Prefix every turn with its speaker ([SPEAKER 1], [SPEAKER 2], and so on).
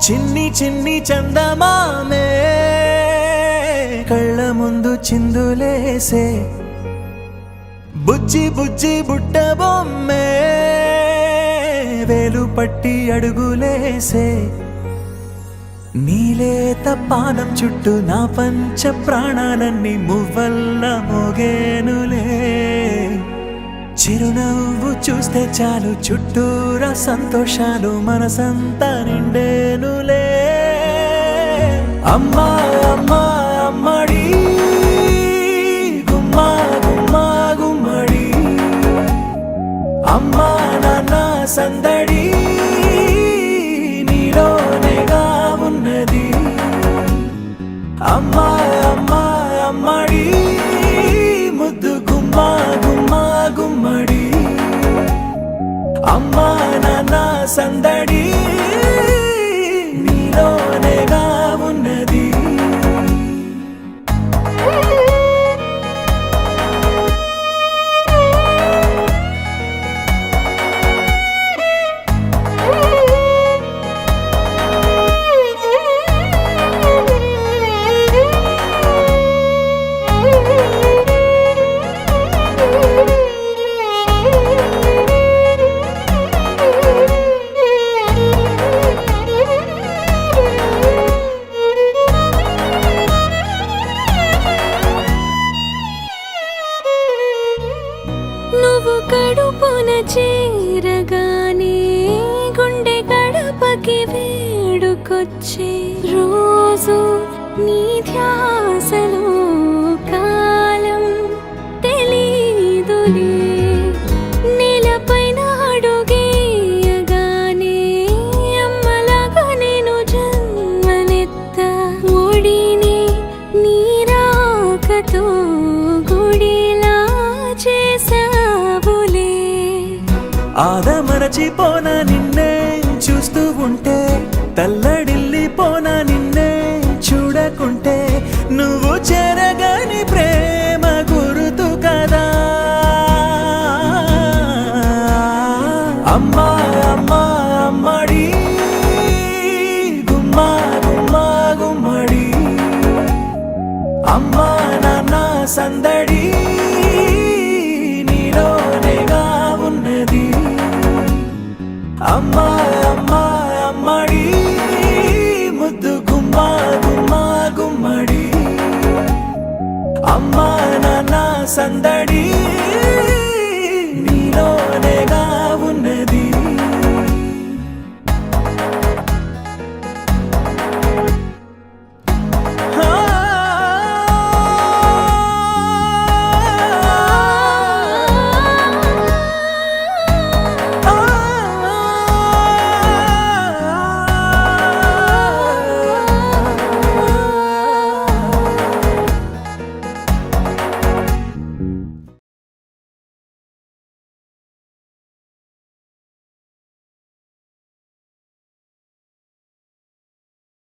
[SPEAKER 1] చిన్ని చిన్ని చందమామే కళ్ళ ముందు చిందులేసే బుజ్జి బుజ్జి బుట్ట బొమ్మే వేలు పట్టి అడుగులేసే నీలేత పానం చుట్టూ నా పంచ ప్రాణాలన్నీ మువ్వల్ల మోగేనులే చిరునవ్వు చూస్తే చాలు చుట్టూరా సంతోషాలు మనసంతా నిండేనులే అమ్మా అమ్మా అమ్మడి గుమ్మా గుమ్మా గుమ్మడి అమ్మా నాన్న సందడి నీలోనేగా ఉన్నది అమ్మా అమ్మా అమ్మడి ముద్దు గుమ్మా గుమ్మా గుమ్మడి అమ్మా నాన్న సందడి నీలోనేగా ఉన్నది
[SPEAKER 2] నువ్వు కడుపున చేరగానే గుండె గడపకి వేడుకొచ్చే రోజు నీ ధ్యాసలో కాలం తెలీదులే నేలపైన అడుగేయగానే అమ్మలాగా నేను జన్మనెత్త ఒడిని నీ రాకతో గుడిలా చేసావులే
[SPEAKER 1] ఆదమరచిపోనా నిన్నే చూస్తూ ఉంటే తల్లడిల్లిపోనా నిన్నే చూడకుంటే నువ్వు చెరగని ప్రేమ గురుతు కదా అమ్మా అమ్మా అమ్మడి గుమ్మా గుమ్మా గుమ్మడి అమ్మా నాన్న సందడి నీలోనేగా ఉన్నది అమ్మా అమ్మా అమ్మడి ముద్దు గుమ్మా గుమ్మా గుమ్మడి అమ్మా నాన్న సందడి